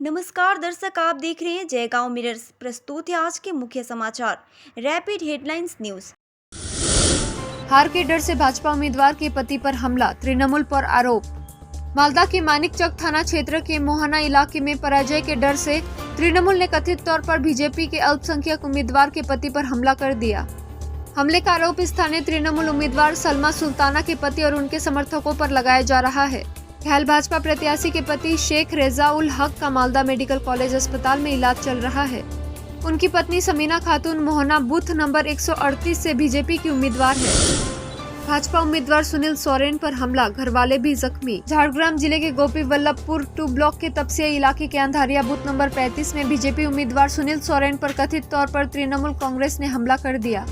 नमस्कार दर्शक, आप देख रहे हैं जयगांव मिरर्स। प्रस्तुत है आज के मुख्य समाचार। Rapid headlines news. हार के डर से भाजपा उम्मीदवार के पति पर हमला, तृणमूल पर आरोप। मालदा के मानिकचक थाना क्षेत्र के मोहना इलाके में पराजय के डर से तृणमूल ने कथित तौर पर बीजेपी के अल्पसंख्यक उम्मीदवार के पति पर हमला कर दिया। हमले का आरोप स्थानीय तृणमूल उम्मीदवार सलमा सुल्ताना के पति और उनके समर्थकों पर लगाया जा रहा है। घायल भाजपा प्रत्याशी के पति शेख रेजा उल हक का मालदा मेडिकल कॉलेज अस्पताल में इलाज चल रहा है। उनकी पत्नी समीना खातून मोहना बूथ नंबर 138 से बीजेपी की उम्मीदवार है। भाजपा उम्मीदवार सुनील सोरेन पर हमला, घरवाले भी जख्मी। झारग्राम जिले के गोपी वल्लभपुर 2 ब्लॉक के तपसिया इलाके के अंधारिया बूथ नंबर 35 में बीजेपी उम्मीदवार सुनील सोरेन पर कथित तौर पर तृणमूल कांग्रेस ने हमला कर दिया।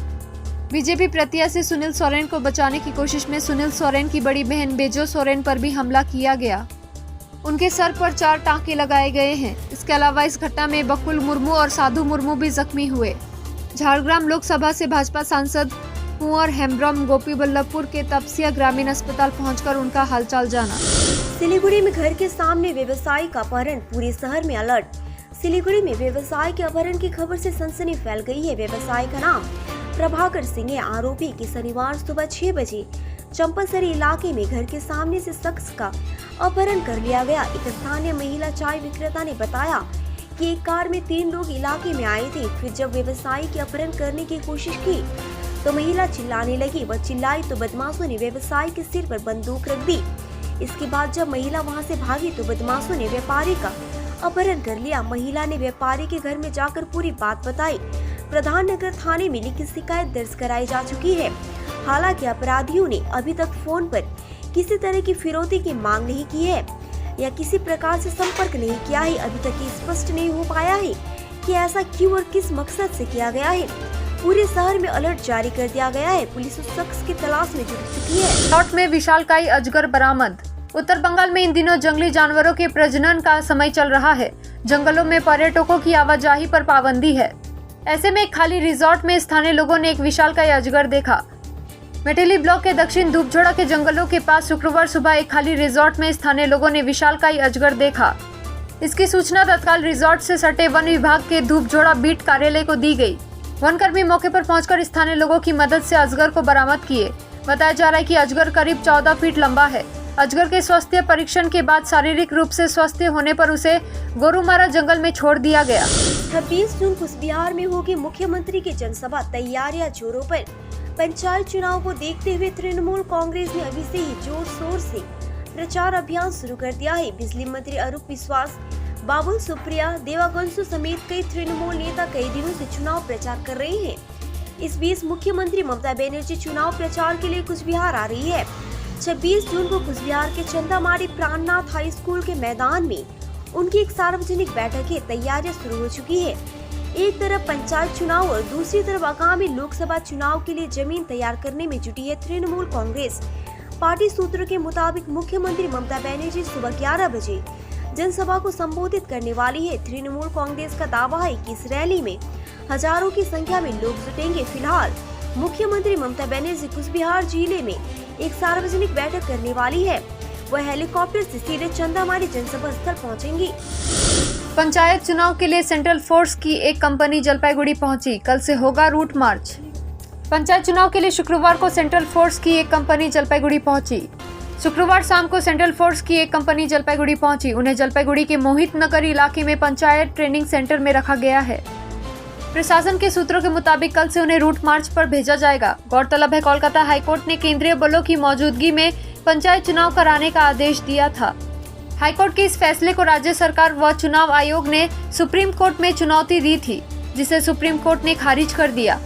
बीजेपी प्रत्याशी सुनील सोरेन को बचाने की कोशिश में सुनील सोरेन की बड़ी बहन बेजो सोरेन पर भी हमला किया गया। उनके सर पर 4 टांके लगाए गए हैं। इसके अलावा इस घटना में बकुल मुर्मू और साधु मुर्मू भी जख्मी हुए। झारग्राम लोकसभा से भाजपा सांसद कुंवर हेम्ब्रम गोपी वल्लभपुर के तपसिया ग्रामीण अस्पताल पहुंचकर उनका हालचाल जाना। सिलीगुड़ी में घर के सामने व्यवसायी का अपहरण, पूरे शहर में अलर्ट। सिलीगुड़ी में व्यवसायी के अपहरण की खबर से सनसनी फैल गई है। व्यवसायी का नाम प्रभाकर सिंह है। आरोपी की शनिवार सुबह 6 बजे चंपासरी इलाके में घर के सामने से शख्स का अपहरण कर लिया गया। एक स्थानीय महिला चाय विक्रेता ने बताया कि एक कार में 3 लोग इलाके में आए थे। फिर जब व्यवसायी की अपहरण करने की कोशिश की तो महिला चिल्लाने लगी। वह चिल्लाई तो बदमाशों ने व्यवसायी के सिर पर बंदूक रख दी। इसके बाद जब महिला वहां से भागी तो बदमाशों ने व्यापारी का अपहरण कर लिया। महिला ने व्यापारी के घर में जाकर पूरी बात बताई। प्रधान नगर थाने में लिखित शिकायत दर्ज कराई जा चुकी है। हालांकि अपराधियों ने अभी तक फोन पर किसी तरह की फिरौती की मांग नहीं की है या किसी प्रकार से संपर्क नहीं किया है। अभी तक ये स्पष्ट नहीं हो पाया है कि ऐसा क्यों और किस मकसद से किया गया है। पूरे शहर में अलर्ट जारी कर दिया गया है। पुलिस उस शख्स की तलाश में जुट चुकी है। रिजॉर्ट में विशालकाय अजगर बरामद। उत्तर बंगाल में इन दिनों जंगली जानवरों के प्रजनन का समय चल रहा है। जंगलों में पर्यटकों की आवाजाही पर पाबंदी है। ऐसे में एक खाली रिजॉर्ट में स्थानीय लोगों ने एक विशालकाय अजगर देखा। मेटेली ब्लॉक के दक्षिण धूपझोड़ा के जंगलों के पास शुक्रवार सुबह एक खाली रिजॉर्ट में स्थानीय लोगों ने विशालकाय अजगर देखा। इसकी सूचना तत्काल रिजॉर्ट से सटे वन विभाग के धूपझोड़ा बीट कार्यालय को दी गई। वनकर्मी मौके पर पहुंचकर स्थानीय लोगों की मदद से अजगर को बरामद किए। बताया जा रहा है कि अजगर करीब 14 फीट लंबा है। अजगर के स्वास्थ्य परीक्षण के बाद शारीरिक रूप से स्वस्थ होने पर उसे गोरुमारा जंगल में छोड़ दिया गया। 26 जून कुचबिहार में होगी मुख्यमंत्री की जनसभा, तैयारियां जोरों पर। पंचायत चुनाव को देखते हुए तृणमूल कांग्रेस ने अभी से ही जोर शोर से प्रचार अभियान शुरू कर दिया है। बिजली मंत्री अरूप विश्वास, बाबुल सुप्रिया, देवागंसु समेत कई तृणमूल नेता कई दिनों से चुनाव प्रचार कर रहे हैं। इस बीच मुख्यमंत्री ममता बनर्जी चुनाव प्रचार के लिए कुचबिहार आ रही है। 26 जून को कुचबिहार के चंदामारी प्राणनाथ हाई स्कूल के मैदान में उनकी एक सार्वजनिक बैठक है। तैयारियां शुरू हो चुकी है। एक तरफ पंचायत चुनाव और दूसरी तरफ आगामी लोकसभा चुनाव के लिए जमीन तैयार करने में जुटी है तृणमूल कांग्रेस। पार्टी सूत्रों के मुताबिक मुख्यमंत्री ममता बनर्जी सुबह 11 बजे जनसभा को संबोधित करने वाली है। तृणमूल कांग्रेस का दावा है कि इस रैली में हजारों की संख्या में लोग जुटेंगे। फिलहाल मुख्यमंत्री ममता बनर्जी कुचबिहार जिले में एक सार्वजनिक बैठक करने वाली है। वह हेलीकॉप्टर से सीधे चंदामारी जनसभा स्थल पहुंचेंगी। पंचायत चुनाव के लिए सेंट्रल फोर्स की एक कंपनी जलपाईगुड़ी पहुंची। कल से होगा रूट मार्च। पंचायत चुनाव के लिए शुक्रवार को सेंट्रल फोर्स की एक कंपनी जलपाईगुड़ी पहुंची। शुक्रवार शाम को सेंट्रल फोर्स की एक कंपनी जलपाईगुड़ी पहुंची। उन्हें जलपाईगुड़ी के मोहित नगर इलाके में पंचायत ट्रेनिंग सेंटर में रखा गया है। प्रशासन के सूत्रों के मुताबिक कल से उन्हें रूट मार्च पर भेजा जाएगा। गौरतलब है, कोलकाता हाईकोर्ट ने केंद्रीय बलों की मौजूदगी में पंचायत चुनाव कराने का आदेश दिया था। हाईकोर्ट के इस फैसले को राज्य सरकार व चुनाव आयोग ने सुप्रीम कोर्ट में चुनौती दी थी, जिसे सुप्रीम कोर्ट ने खारिज कर दिया।